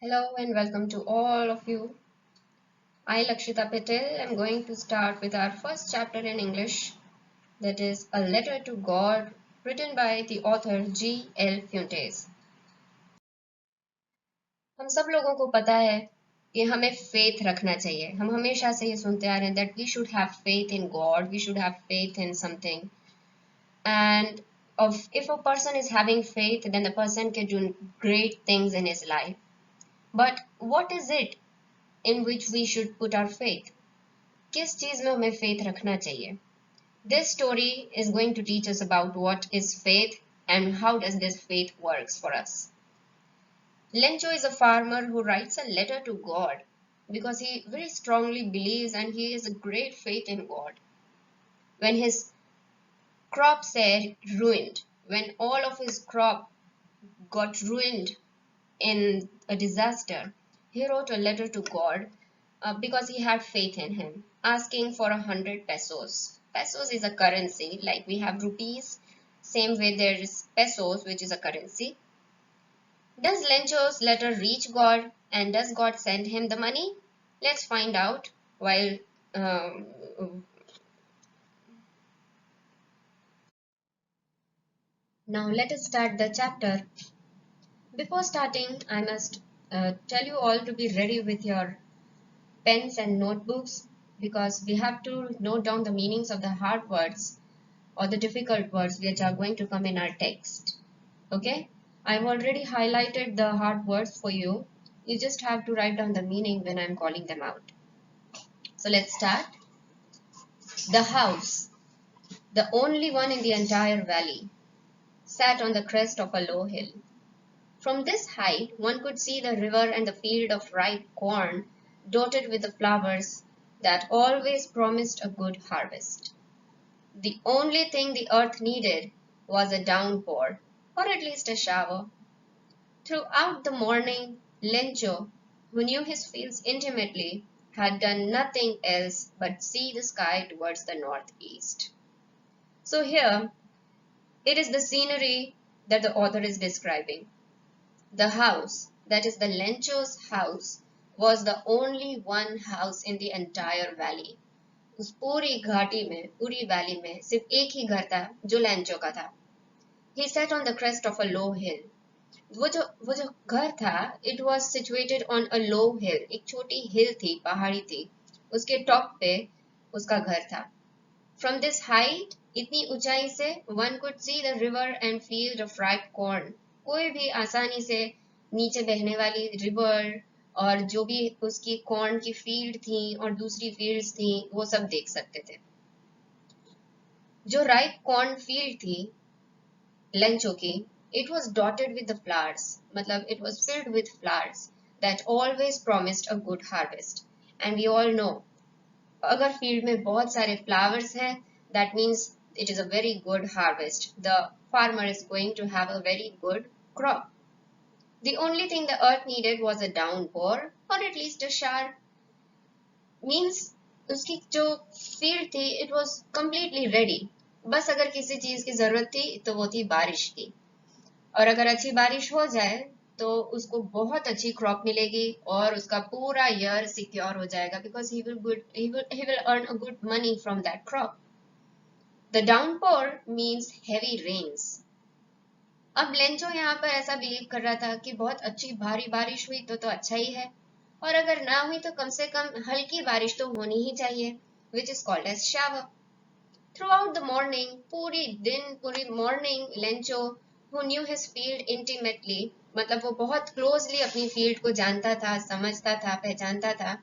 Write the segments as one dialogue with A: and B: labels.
A: Hello and welcome to all of you. I, Lakshita Patel, am going to start with our first chapter in English, that is A Letter to God, written by the author G. L. Fuentes. हम सब लोगों को पता है कि हमें faith रखना चाहिए. हम हमेशा से ये सुनते आ रहे हैं that we should have faith in God, we should have faith in something. And if a person is having faith, then the person can do great things in his life. But what is it in which we should put our faith? किस चीज में हमें faith रखना चाहिए? This story is going to teach us about what is faith and how does this faith works for us. Lencho is a farmer who writes a letter to God because he very strongly believes and he has a great faith in God. When his crops are ruined, when all of his crop got ruined in a disaster, he wrote a letter to God because he had faith in him, asking for 100 pesos. Pesos is a currency, like we have rupees. Same way there is pesos, which is a currency. Does Lencho's letter reach God, and does God send him the money? Let's find out while um, now let us start the chapter. Before starting, I must tell you all to be ready with your pens and notebooks because we have to note down the meanings of the hard words or the difficult words which are going to come in our text. Okay, I've already highlighted the hard words for you. You just have to write down the meaning when I'm calling them out. So let's start. The house, the only one in the entire valley, sat on the crest of a low hill. From this height one could see the river and the field of ripe corn dotted with the flowers that always promised a good harvest. The only thing the earth needed was a downpour, or at least a shower. Throughout the morning, Lencho, who knew his fields intimately, had done nothing else but see the sky towards the northeast. So here, it is the scenery that the author is describing. The house, that is the Lencho's house, was the only one house in the entire valley. उस पूरी घाटी में, पूरी valley में सिर्फ एक ही घर था जो लैंचो का था. He sat on the crest of a low hill. वो जो घर था, it was situated on a low hill. एक छोटी hill थी, पहाड़ी थी. उसके टॉप पे उसका घर था. From this height, इतनी ऊंचाई से one could see the river and field of ripe corn. कोई भी आसानी से नीचे बहने वाली रिवर और जो भी उसकी कॉर्न की फील्ड थी और दूसरी फील्ड्स थी वो सब देख सकते थे. जो राइप कॉर्न फील्ड थी लेंचो की, it was dotted with the flowers, मतलब it was filled with flowers that always promised a good harvest. And we all know, अगर फील्ड में बहुत सारे flowers हैं, that means it is a very good harvest. The farmer is going to have a very good crop. The only thing the earth needed was a downpour or at least a shower. Means उसकी जो field थी it was completely ready. बस अगर किसी चीज की जरूरत थी तो वो थी बारिश की. और अगर अच्छी बारिश हो जाए तो उसको बहुत अच्छी क्रॉप मिलेगी और उसका पूरा ईयर सिक्योर हो जाएगा because he will earn a good money from that crop. The downpour means heavy rains. अब लेंचो यहाँ पर ऐसा बिलीव कर रहा था कि बहुत अच्छी भारी बारिश हुई तो अच्छा ही है और अगर ना हुई तो कम से कम हल्की बारिश तो होनी ही चाहिए, which is called as shower. Throughout the morning, पूरी दिन पूरी morning, Lencho who knew his field intimately, मतलब वो बहुत closely अपनी field को जानता था, समझता था, पहचानता था.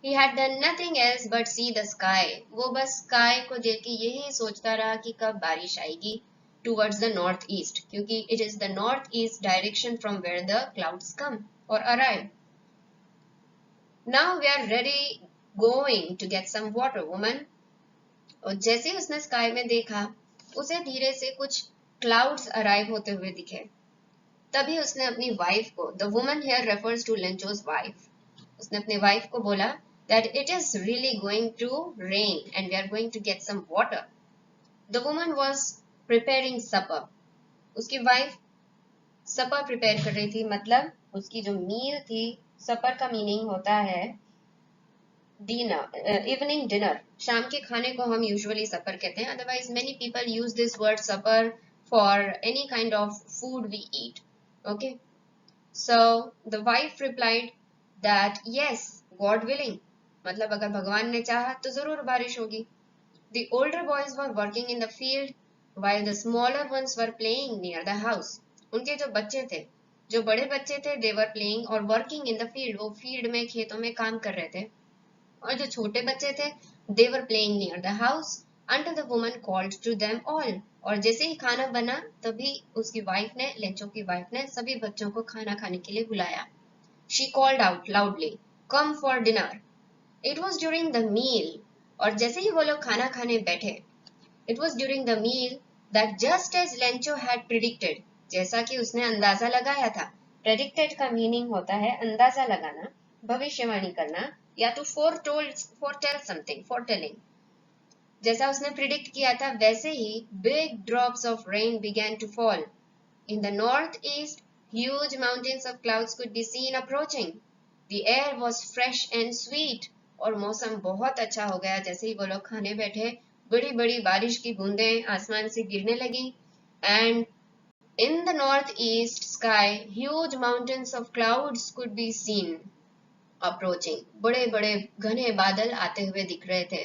A: He had done nothing else but see the sky. वो बस sky को देख के यही सोचता रहा कि कब बारिश आएगी towards the northeast, क्योंकि it is the northeast direction from where the clouds come or arrive. Now we are ready going to get some water, woman. और जैसे ही उसने स्काई में देखा, उसे धीरे से कुछ क्लाउड्स अराइव होते हुए दिखे. तभी उसने अपनी वाइफ को, the woman here refers to Lencho's wife, उसने अपने वाइफ को बोला that it is really going to rain and we are going to get some water. The woman was preparing supper. उसकी वाइफ सपर प्रिपेयर कर रही थी, मतलब उसकी जो मील थी, सपर का मीनिंग होता है डिनर, इवनिंग डिनर, शाम के खाने को हम यूजुअली सपर कहते हैं. Otherwise many people use this word supper for any kind of food we eat. Okay, so the wife replied that yes, God willing, मतलब अगर भगवान ने चाहा तो जरूर बारिश होगी. The older boys were working in the field while the smaller ones were playing near the house. उनके जो बच्चे थे, जो बड़े बच्चे थे, they were playing और working in the field, वो फील्ड में, खेतों में काम कर रहे थे. और जो छोटे बच्चे थे, they were playing near the house until the woman called to them all. और जैसे ही खाना बना तभी उसकी वाइफ ने, लेंचो की वाइफ ने, सभी बच्चों को खाना खाने के लिए बुलाया. She called out loudly, come for dinner. It was during the meal. और जैसे ही वो लोग खाना खाने बैठे, It was during the meal that just as Lencho had predicted, जैसा कि उसने अंदाजा लगाया था. Predicted का मीनिंग होता है अंदाजा लगाना, भविष्यवाणी करना, या तो foretell something, foretelling. जैसा उसने predict किया था, वैसे ही big drops of rain began to fall. In the northeast, huge mountains of clouds could be seen approaching. The air was fresh and sweet. और मौसम बहुत अच्छा हो गया. जैसे ही वो लोग खाने बैठे, बड़ी बड़ी बारिश की बूंदें आसमान से गिरने लगी. And in the northeast sky, huge mountains of clouds could be seen approaching. बड़े बड़े घने बादल आते हुए दिख रहे थे.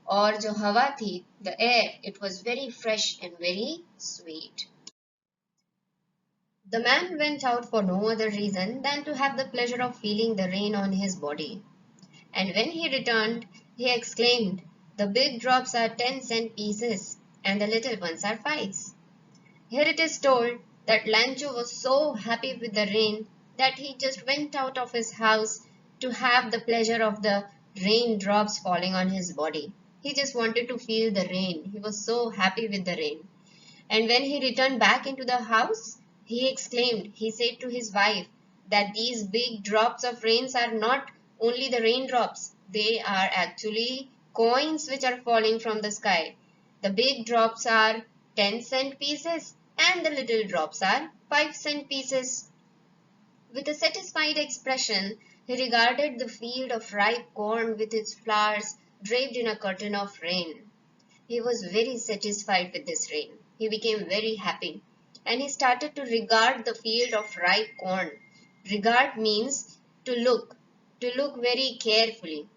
A: और जो हवा थी, the air, it was very fresh and very sweet. The man went out for no other reason than to have the pleasure of feeling the rain on his body. And when he returned, he exclaimed, the big drops are 10-cent pieces and the little ones are fives. Here it is told that Lancho was so happy with the rain that he just went out of his house to have the pleasure of the raindrops falling on his body. He just wanted to feel the rain. He was so happy with the rain. And when he returned back into the house, he exclaimed, he said to his wife, that these big drops of rains are not only the raindrops, they are actually coins which are falling from the sky. The big drops are 10-cent pieces and the little drops are 5-cent pieces. With a satisfied expression, he regarded the field of ripe corn with its flowers draped in a curtain of rain. He was very satisfied with this rain. He became very happy. And he started to regard the field of ripe corn. Regard means to look very carefully.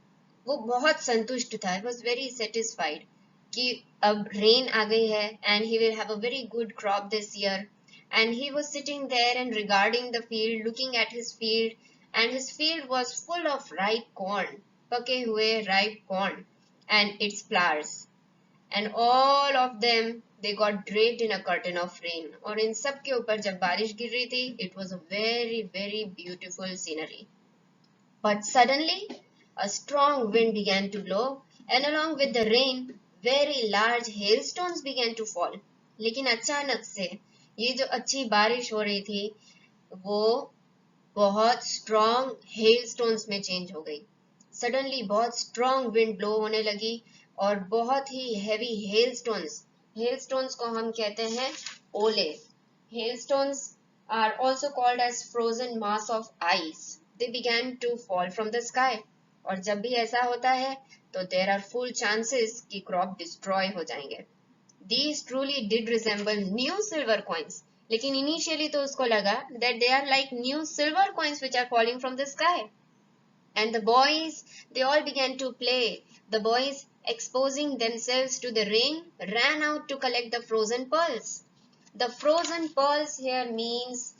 A: वो बहुत संतुष्ट था. He was very satisfied कि अब rain आ गई है and he will have a very good crop this year. And he was sitting there and regarding the field, looking at his field, and his field was full of ripe corn, पके हुए ripe corn and its flowers. And all of them, they got draped in a curtain of rain. और इन सब के ऊपर जब बारिश गिर रही थी, it was a very, very beautiful scenery. But suddenly, a strong wind began to blow, and along with the rain, very large hailstones began to fall. लेकिन अचानक से ये जो अच्छी बारिश हो रही थी, वो बहुत strong hailstones में change हो गई. Suddenly, बहुत strong wind blow होने लगी और बहुत ही heavy hailstones. Hailstones को हम कहते हैं ओले. Hailstones are also called as frozen mass of ice. They began to fall from the sky. और जब भी ऐसा होता है तो there are full chances कि crop destroy हो जाएंगे. These truly did resemble new silver coins. लेकिन initially तो उसको लगा that they are like new silver coins which are falling from the sky. And the boys, they all began to play. The boys, exposing themselves to the rain, ran out to collect the frozen pearls. The frozen pearls here means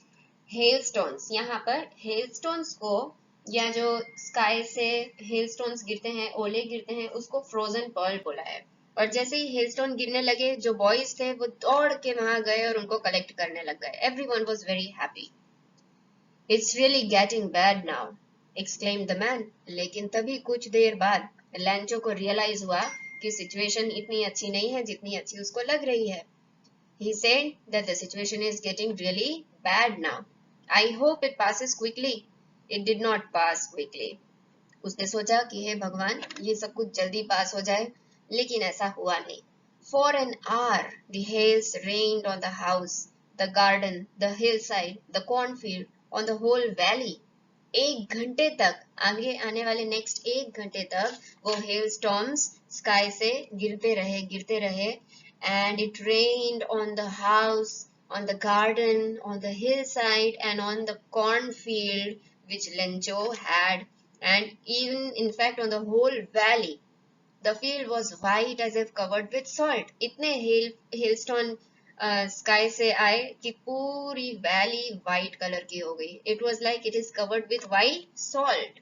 A: hailstones. यहाँ पर hailstones को, या जो sky से hailstones गिरते हैं, ओले गिरते हैं, उसको frozen pearl बोला है. और जैसे ही hailstone गिरने लगे, जो boys थे वो दौड़ के वहां गए और उनको collect करने लग गए. Everyone was very happy. It's really getting bad now, exclaimed the man. लेकिन तभी कुछ देर बाद लैंचो को रियलाइज हुआ कि सिचुएशन इतनी अच्छी नहीं है जितनी अच्छी उसको लग रही है. He said that the situation is getting really bad now. I hope it passes quickly. It did not pass quickly. उसने सोचा कि हे भगवान, ये सब कुछ जल्दी पास हो जाए, लेकिन ऐसा हुआ नहीं. For an hour, the hails rained on the house. the garden, the hillside, the cornfield, on the whole valley. 1 घंटे तक, आगे आने वाले नेक्स्ट 1 घंटे तक वो हेल स्टॉर्म्स स्काई से गिरते रहे and it rained on the house, on the garden, on the hillside and on the cornfield which Lencho had, and even in fact on the whole valley. The field was white as if covered with salt. इतने hailstone sky से आए कि पूरी valley white colour की हो गई. It was like it is covered with white salt.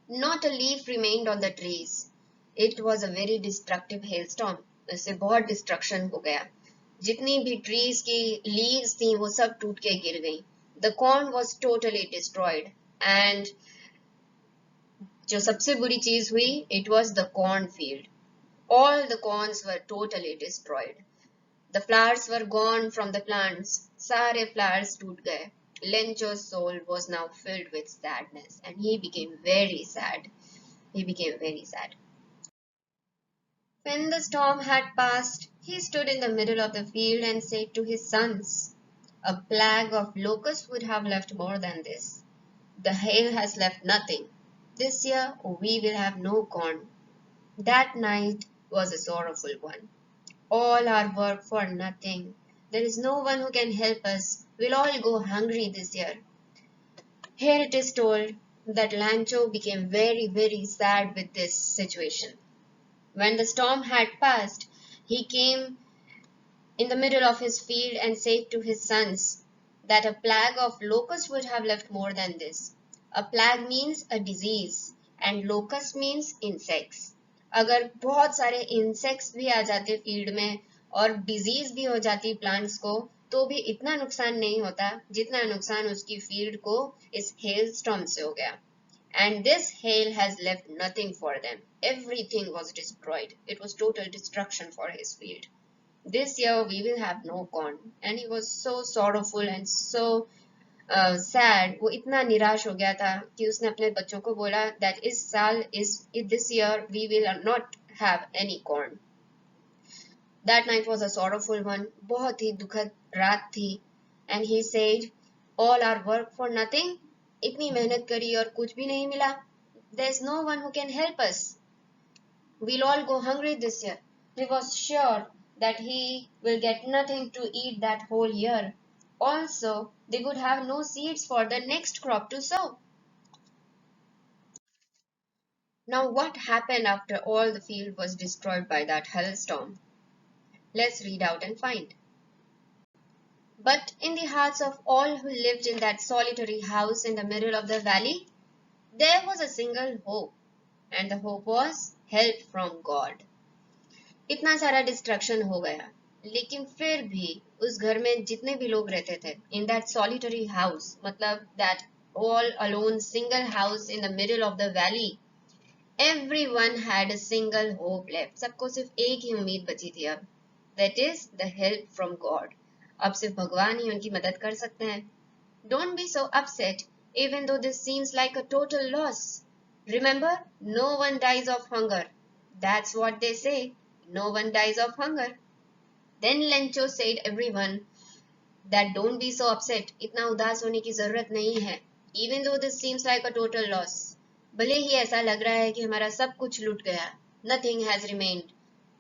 A: Not a leaf remained on the trees. It was a very destructive hailstorm. इससे बहुत डिस्ट्रक्शन हो गया. जितनी भी ट्रीज की लीव्स थी वो सब टूट के गिर गई. The corn was totally destroyed. And जो सबसे बुरी चीज हुई, it was the cornfield. All the corns were totally destroyed. The flowers were gone from the plants. सारे flowers टूट गए. Lencho's soul was now filled with sadness and he became very sad. He became very sad. When the storm had passed, he stood in the middle of the field and said to his sons, "A plague of locusts would have left more than this. The hail has left nothing. This year we will have no corn." That night was a sorrowful one. All our work for nothing. There is no one who can help us. We'll all go hungry this year. Here it is told that Lancho became very, very sad with this situation. When the storm had passed, he came in the middle of his field and said to his sons that a plague of locusts would have left more than this. A plague means a disease and locust means insects. अगर बहुत सारे insects भी आ जाते field में और disease भी हो जाती plants को, तो भी इतना नुकसान नहीं होता जितना नुकसान उसकी फील्ड को इस hail storm से हो गया. And this hail has left nothing for them. Everything was destroyed. It was total destruction for his field. This year we will have no corn. And he was so sorrowful and so sad. वो इतना निराश हो गया था कि उसने अपने बच्चों को बोला that इस साल this year we will not have any corn. That night was a sorrowful one. बहुत ही दुखद रात थी. And he said, all our work for nothing. इतनी मेहनत करी और कुछ भी नहीं मिला. There's no one who can help us. We'll all go hungry this year. He was sure that he will get nothing to eat that whole year. Also, they would have no seeds for the next crop to sow. Now, what happened after all the field was destroyed by that hailstorm? Let's read out and find. But in the hearts of all who lived in that solitary house in the middle of the valley, there was a single hope, and the hope was help from God. इतना सारा destruction हो गया, लेकिन फिर भी उस घर में जितने भी लोग रहते थे, in that solitary house, मतलब that all alone single house in the middle of the valley, everyone had a single hope left. सबको सिर्फ एक ही उम्मीद बची थी अब. That is the help from God. अब सिर्फ भगवान ही उनकी मदद कर सकते हैं. Don't be so upset, even though this seems like a total loss. Remember, no one dies of hunger. That's what they say. No one dies of hunger. Then Lencho said everyone that don't be so upset. इतना उदास होने की जरूरत नहीं है. Even though this seems like a total loss. भले ही ऐसा लग रहा है कि हमारा सब कुछ लूट गया. Nothing has remained.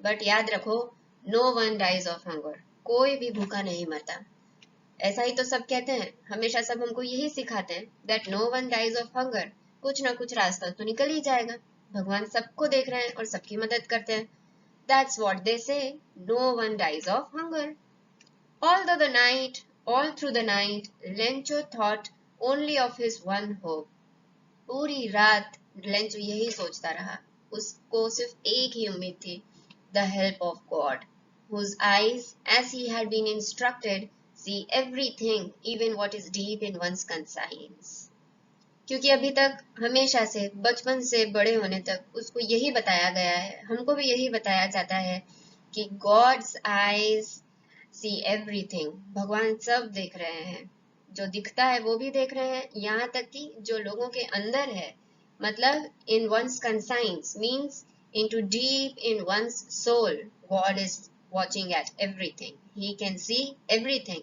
A: But याद रखो, no one dies of hunger. कोई भी भूखा नहीं मरता. ऐसा ही तो सब कहते हैं. हमेशा सब हमको यही सिखाते हैं that no one dies of hunger. कुछ ना कुछ रास्ता तो निकल ही जाएगा. भगवान सबको देख रहे हैं और सबकी मदद करते हैं. That's what they say. No one dies of hunger. All through the night, Lencho thought only of his one hope. पूरी रात लेंचो यही सोचता रहा. उसको सिर्फ एक ही उम्मीद थी. The help of God, whose eyes, as he had been instructed, see everything, even what is deep in one's conscience. क्योंकि अभी तक हमेशा से बचपन से बड़े होने तक उसको यही बताया गया है, हमको भी यही बताया जाता है कि God's eyes see everything. भगवान सब देख रहे हैं. जो दिखता है वो भी देख रहे हैं, यहाँ तक कि जो लोगों के अंदर है, मतलब in one's conscience means into deep in one's soul, God is watching at everything. He can see everything.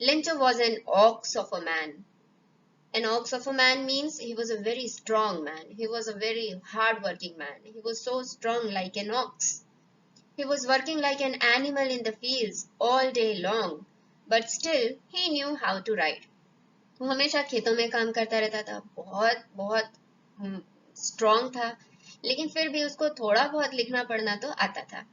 A: Lyncher was an ox of a man. An ox of a man means he was a very strong man. He was a very hard-working man. He was so strong like an ox. He was working like an animal in the fields all day long, but still he knew how to write. वो हमेशा खेतों में काम करता रहता था, बहुत बहुत स्ट्रांग था, लेकिन फिर भी उसको थोड़ा बहुत लिखना पढ़ना तो आता था.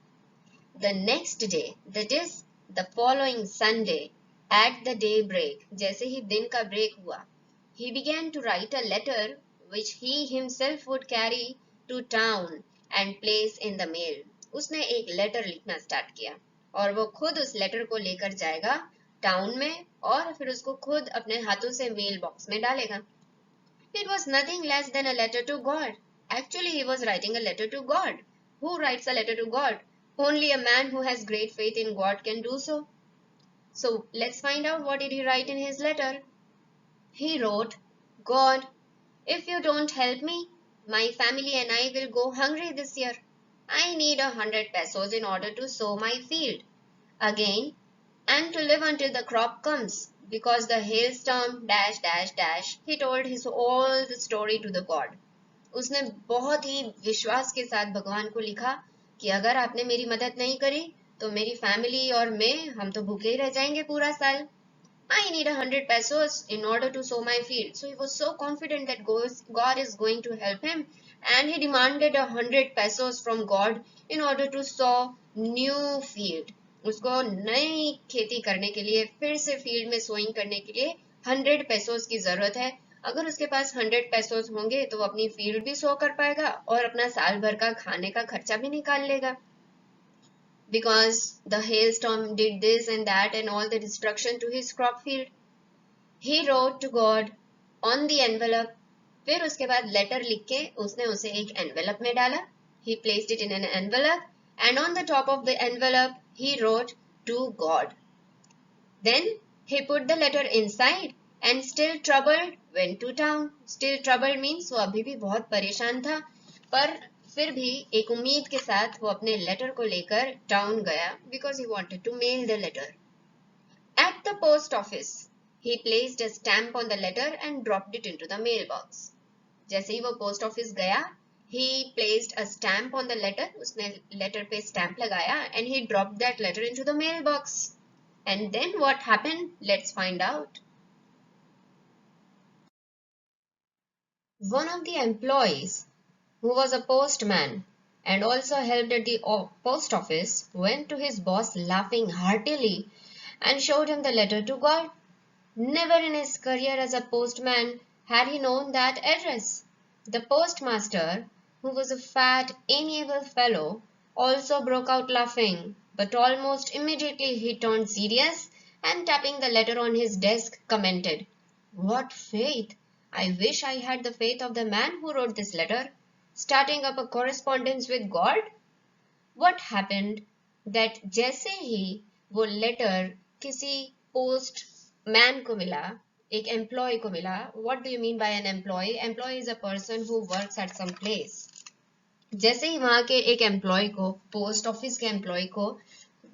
A: The next day, that is the following Sunday, at the daybreak, जैसे ही दिन का ब्रेक हुआ, he began to write a letter which he himself would carry to town and place in the mail. उसने एक लेटर लिखना start किया और वो खुद उस लेटर को लेकर जाएगा टाउन में और फिर उसको खुद अपने हाथों से मेल बॉक्स में डालेगा. It was nothing less than a letter to God. Actually, he was writing a letter to God. Who writes a letter to God? Only a man who has great faith in God can do so. So let's find out what did he write in his letter. He wrote, God, if you don't help me, my family and I will go hungry this year. I need 100 pesos in order to sow my field again and to live until the crop comes. Because the hailstorm dash dash dash, he told his all the story to the God. उसने बहुत ही विश्वास के साथ भगवान को लिखा कि अगर आपने मेरी मदद नहीं करी तो मेरी फैमिली और मैं हम तो भूखे ही रह जाएंगे पूरा साल. I need 100 pesos in order to sow my field. So he was so confident that God is going to help him, and he demanded 100 pesos from God in order to sow new field. उसको नई खेती करने के लिए फिर से field में sowing करने के लिए 100 पेसोस की जरूरत है. अगर उसके पास 100 पेसोस होंगे तो वो अपनी फील्ड भी सो कर पाएगा और अपना साल भर का खाने का खर्चा भी निकाल लेगा. Because the hailstorm did this and that and all the destruction to his crop field. He wrote to God on the envelope. फिर उसके बाद लेटर लिख के उसने उसे एक एनवेलप में डाला. He placed it in an envelope and on the top of the envelope he wrote to God. Then he put the letter inside and still troubled went to town. Still troubled means वो अभी भी बहुत परेशान था, पर फिर भी एक उम्मीद के साथ वो अपने लेटर को लेकर टाउन गया because he wanted to mail the letter. At the post office, he placed a stamp on the letter and dropped it into the mailbox. जैसे ही वो पोस्ट ऑफिस गया, he placed a stamp on the letter. उसने letter पे stamp लगाया and he dropped that letter into the mailbox. And then what happened? Let's find out. One of the employees, who was a postman and also helped at the post office, went to his boss laughing heartily and showed him the letter to God. Never in his career as a postman had he known that address. The postmaster, who was a fat, amiable fellow, also broke out laughing, but almost immediately he turned serious and tapping the letter on his desk commented, "What faith! I wish I had the faith of the man who wrote this letter, starting up a correspondence with God." What happened that जैसे ही वो letter किसी post man को मिला, एक employ को मिला. What do you mean by an employee? Employee is a person who works at some place. जैसे ही वहां के एक एम्प्लॉय को, पोस्ट ऑफिस के एम्प्लॉय को,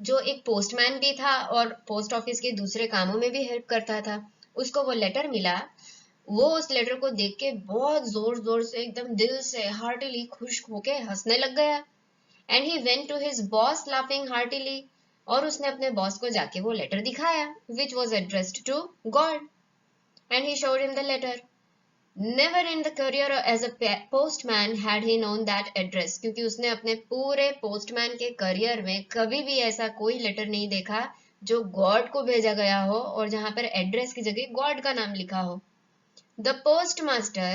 A: जो एक पोस्टमैन भी था और पोस्ट ऑफिस के दूसरे कामों में भी हेल्प करता था, उसको वो लेटर मिला. वो उस लेटर को देख के बहुत जोर जोर से एकदम दिल से हार्टली खुश होके हंसने लग गया. And he went to his boss laughing heartily. और उसने अपने बॉस को जाके वो लेटर दिखाया, which was addressed to God. And he showed him the letter. Never in the career as a postman had he known that address. क्योंकि उसने अपने पूरे पोस्टमैन के करियर में कभी भी ऐसा कोई लेटर नहीं देखा जो गॉड को भेजा गया हो और जहां पर एड्रेस की जगह गॉड का नाम लिखा हो. The postmaster,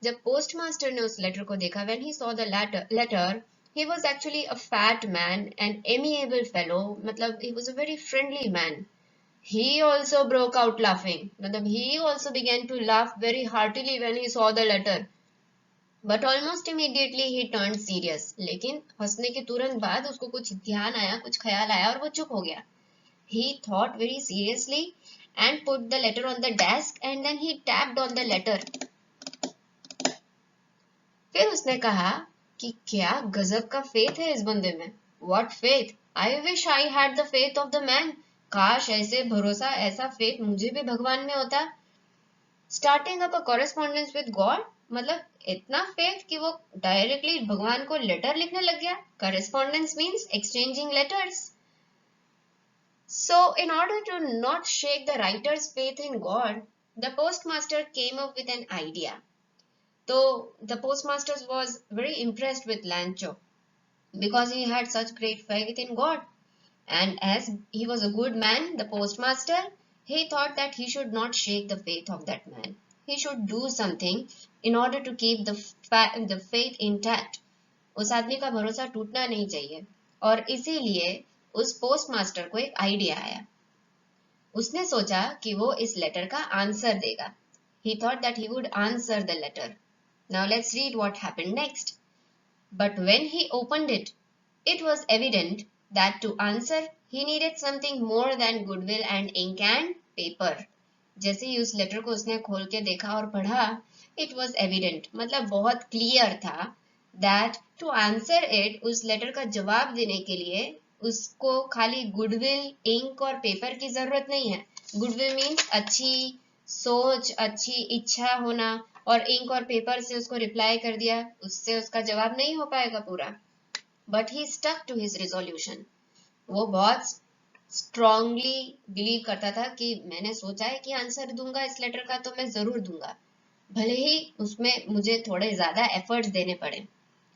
A: जब पोस्टमास्टर ने उस लेटर को देखा, when he saw the letter, he was actually a fat man, an amiable fellow, मतलब he was a very friendly man. He also broke out laughing, मतलब he also began to laugh very heartily when he saw the letter. But almost immediately he turned serious. लेकिन हंसने के तुरंत बाद उसको कुछ ध्यान आया, कुछ ख्याल आया और वो चुप हो गया. He thought very seriously and put the letter on the desk and then he tapped on the letter. फिर उसने कहा कि क्या गजब का फेथ है इस बंदे में. What faith! I wish I had the faith of the man काश ऐसे भरोसा, ऐसा फेथ मुझे भी भगवान में होता। Starting up a correspondence with God, मतलब इतना फेथ कि वो डायरेक्टली भगवान को लेटर लिखने लग गया। Correspondence means exchanging letters. So in order to not shake the writer's faith in God, the postmaster came up with an idea. So the postmaster was very impressed with Lancho because he had such great faith in God. And as he was a good man, the postmaster, he thought that he should not shake the faith of that man. He should do something in order to keep the faith intact. उस आदमी का भरोसा टूटना नहीं चाहिए, और इसीलिए उस पोस्टमास्टर को एक आइडिया आया. उसने सोचा कि वो इस लेटर का आंसर देगा. He thought that he would answer the letter. Now let's read what happened next. But when he opened it, it was evident that to answer he needed something more than goodwill and ink and paper. जैसे ही उस letter को उसने खोल के देखा और पढ़ा, it was evident, मतलब बहुत क्लियर था, that to answer it, उस लेटर का जवाब देने के लिए उसको खाली गुडविल, इंक और पेपर की जरूरत नहीं है. गुडविल मीन्स अच्छी सोच, अच्छी इच्छा होना, और इंक और पेपर से उसको रिप्लाई कर दिया, उससे उसका जवाब नहीं हो पाएगा पूरा. But he stuck to his resolution. वो बहुत स्ट्रांगली बिलीव करता था कि मैंने सोचा है कि आंसर दूंगा इस लेटर का, तो मैं जरूर दूंगा, भले ही उसमें मुझे थोड़े ज्यादा एफर्ट्स देने पड़े.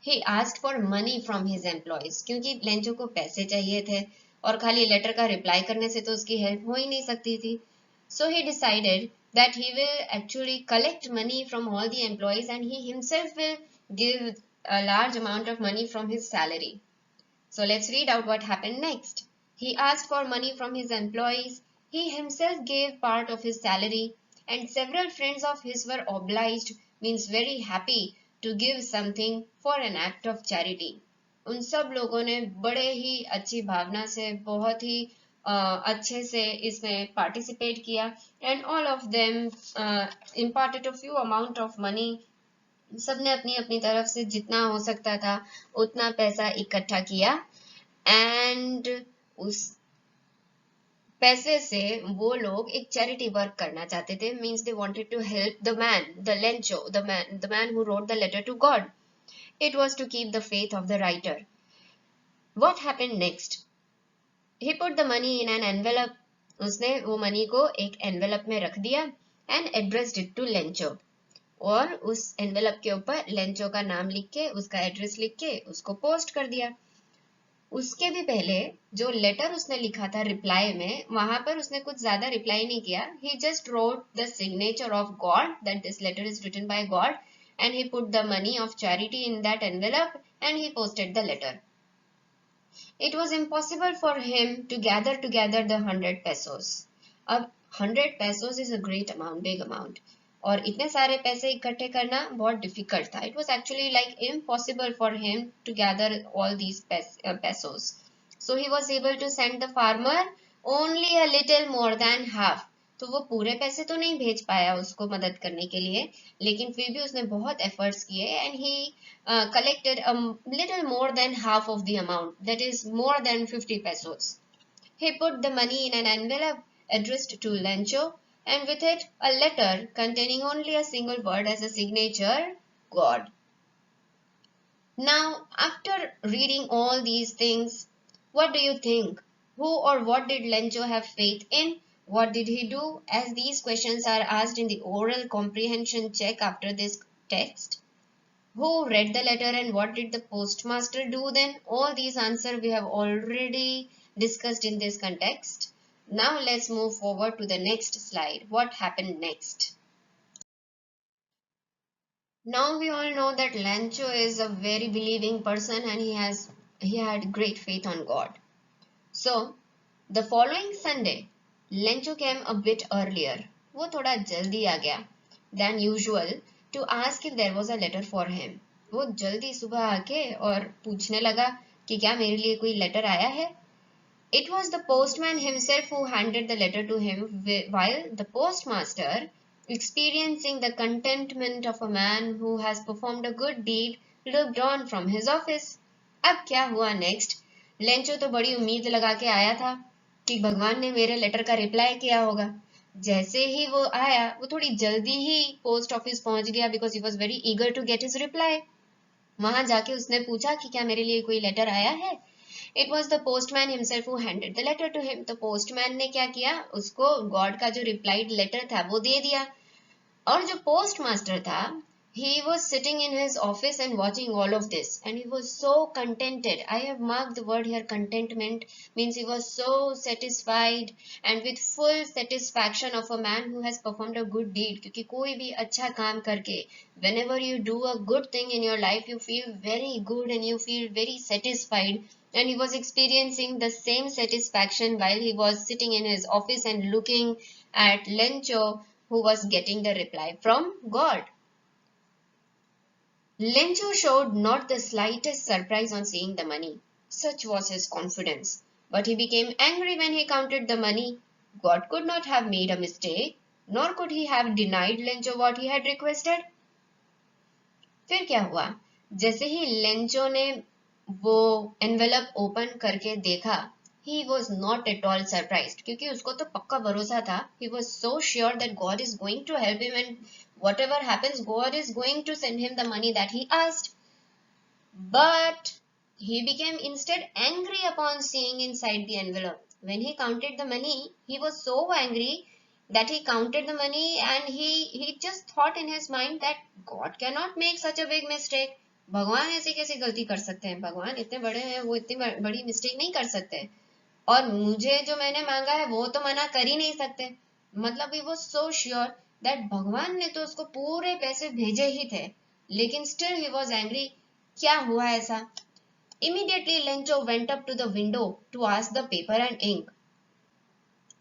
A: He asked for money from his employees, क्योंकि लेंचो को पैसे चाहिए थे और खाली लेटर का रिप्लाई करने से तो उसकी हेल्प हो ही नहीं सकती थी. So he decided that he will actually collect money from all the employees and he himself will give a large amount of money from his salary. So let's read out what happened next. He asked for money from his employees. He himself gave part of his salary, and several friends of his were obliged, means very happy, to give something for an act of charity. उन सब लोगों ने बड़े ही अच्छी भावना से, बहुत ही अच्छे से इसमें पार्टिसिपेट किया, and all of them imparted a few amount of money. सबने अपनी अपनी तरफ से जितना हो सकता था उतना पैसा इकट्ठा किया, एंड उस पैसे से वो लोग एक चैरिटी वर्क करना चाहते थे. Means they wanted to help the man, the Lencho, the man who wrote the letter to God. It was to keep the faith of the writer. What happened next? He put the money in an envelope. उसने वो money को एक envelope में रख दिया, and addressed it to Lencho. और उस envelope के ऊपर लेंचो का नाम लिख के, उसका एड्रेस लिख के उसको पोस्ट कर दिया. उसके भी पहले जो लेटर उसने लिखा था रिप्लाई में, वहां पर उसने कुछ ज्यादा रिप्लाई नहीं किया. He just wrote the signature of God, that this letter is written by God, and he put the money of charity in that envelope and he posted the letter. It was impossible for him to gather together the 100 pesos. अब 100 pesos is a great amount, big amount. और इतने सारे पैसे इकट्ठे करना बहुत difficult था. It was actually like impossible for him to gather all these pesos. So he was able to send the farmer only a little more than half. तो वो पूरे पैसे तो नहीं भेज पाया उसको मदद करने के लिए, लेकिन फिर भी उसने बहुत एफर्ट्स किए, and he collected a little more than half of the amount, that is more than 50 pesos. He put the money in an envelope addressed to Lencho, and with it a letter containing only a single word as a signature, God. Now, after reading all these things, what do you think? Who or what did Lencho have faith in? What did he do? As these questions are asked in the oral comprehension check after this text. Who read the letter and what did the postmaster do then? All these answers we have already discussed in this context. Now let's move forward to the next slide. What happened next? Now we all know that Lancho is a very believing person and he had great faith on God. So the following Sunday, Lencho came a bit earlier. वो थोड़ा जल्दी आ गया than usual to ask if there was a letter for him. वो जल्दी सुबह आके और पूछने लगा कि क्या मेरे लिए कोई लेटर आया है. It was the postman himself who handed the letter to him, while the postmaster, experiencing the contentment of a man who has performed a good deed, looked on from his office. अब क्या हुआ next? Lencho तो बड़ी उम्मीद लगा के आया था कि भगवान ने मेरे लेटर का रिप्लाई किया होगा। जैसे ही वो आया, वो थोड़ी जल्दी ही पोस्ट ऑफिस पहुंच गया because he was very eager to get his reply. वहां जाके उसने पूछा कि क्या मेरे लिए कोई लेटर आया है। It was the postman himself who handed the letter to him. तो पोस्टमैन ने क्या किया, उसको गॉड का जो रिप्लाइड लेटर था वो दे दिया। और जो पोस्ट मास्टर था, he was sitting in his office and watching all of this, and he was so contented. I have marked the word here, contentment means he was so satisfied and with full satisfaction of a man who has performed a good deed. क्योंकि कोई भी अच्छा काम करके, whenever you do a good thing in your life, you feel very good and you feel very satisfied, and he was experiencing the same satisfaction while he was sitting in his office and looking at Lencho, who was getting the reply from God. Lencho showed not the slightest surprise on seeing the money. Such was his confidence. But he became angry when he counted the money. God could not have made a mistake, nor could he have denied Lencho what he had requested. फिर क्या हुआ, जैसे ही Lencho ने वो envelope open करके देखा, he was not at all surprised, क्योंकि उसको तो पक्का भरोसा था. He was so sure that God is going to help him and whatever happens, God is going to send him the money that he asked. But he became instead angry upon seeing inside the envelope. When he counted the money, he was so angry that he counted the money and he just thought in his mind that God cannot make such a big mistake. भगवान ऐसी कैसी गलती कर सकते हैं, भगवान इतने बड़े हैं, वो इतनी बड़ी मिस्टेक नहीं कर सकते, और मुझे जो मैंने मांगा है वो तो मना कर ही नहीं सकते. मतलब he was so sure that भगवान ने तो उसको पूरे पैसे भेजे ही थे, लेकिन still he was angry. क्या हुआ ऐसा? Immediately Lencho went up to the window to ask the paper and ink.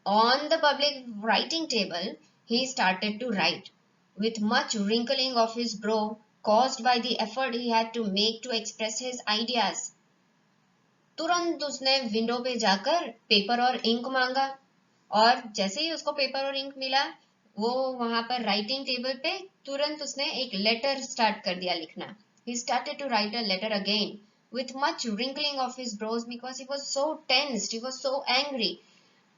A: On the public writing table, he started to write, with much wrinkling of his brow caused by the effort he had to make to express his ideas. तुरंत उसने window पे जाकर paper और ink मांगा, और जैसे ही उसको paper और इंक मिला, वो वहां पर राइटिंग टेबल पे तुरंत उसने एक लेटर स्टार्ट कर दिया लिखना. He started to write a letter again with much wrinkling of his brows because he was so tensed, he was so angry.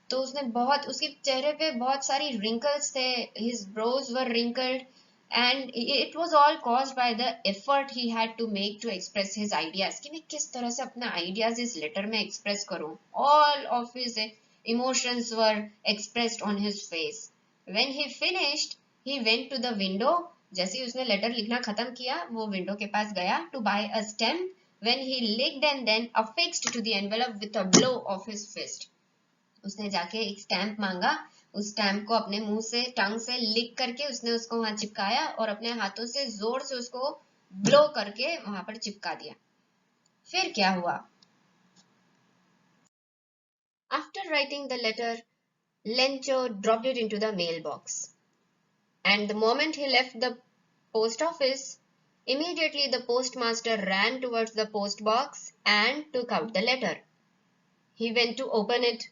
A: तो उसने बहुत, उसके चेहरे पे बहुत सारी wrinkles थे, his brows were wrinkled, and it was all caused by the effort he had to make to express his ideas, कि मैं किस तरह से अपना ideas इस letter में express करूं. All of his emotions were expressed on his face. When he finished, he went to the window. जैसे ही उसने letter लिखना खत्म किया, वो window के पास गया to buy a stem, when he licked and then affixed to the envelope with a blow of his fist. उसने जाके एक स्टैंप मांगा, उस स्टैंप को अपने मुंह से, टंग से लिक करके उसने उसको वहां चिपकाया और अपने हाथों से जोर से उसको ब्लो करके वहां पर चिपका दिया. फिर क्या हुआ? After writing the letter, Lencho dropped it into the mailbox, and the moment he left the post office, immediately the postmaster ran towards the post box and took out the letter. He went to open it,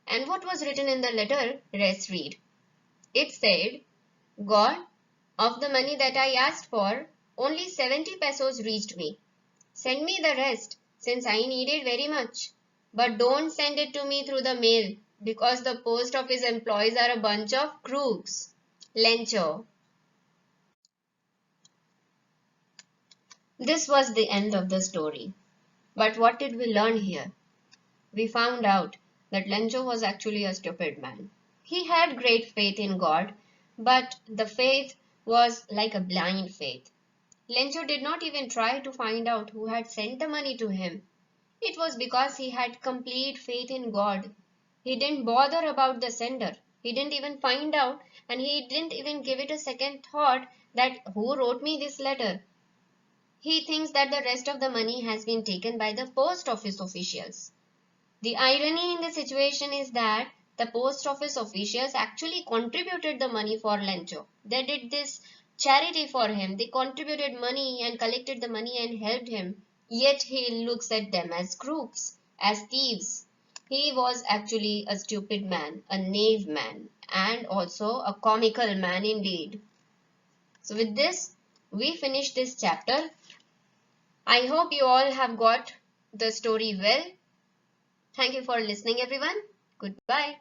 A: and what was written in the letter? Let's read. It said, God, of the money that I asked for, only 70 pesos reached me. Send me the rest, since I need it very much. But don't send it to me through the mail, because the post office employees are a bunch of crooks. Lencho. This was the end of the story. But what did we learn here? We found out that Lencho was actually a stupid man. He had great faith in God, but the faith was like a blind faith. Lencho did not even try to find out who had sent the money to him. It was because he had complete faith in God. He didn't bother about the sender. He didn't even find out, and he didn't even give it a second thought that who wrote me this letter. He thinks that the rest of the money has been taken by the post office officials. The irony in the situation is that the post office officials actually contributed the money for Lencho. They did this charity for him. They contributed money and collected the money and helped him. Yet he looks at them as crooks, as thieves. He was actually a stupid man, a knave man, and also a comical man indeed. So with this, we finish this chapter. I hope you all have got the story well. Thank you for listening, everyone. Goodbye.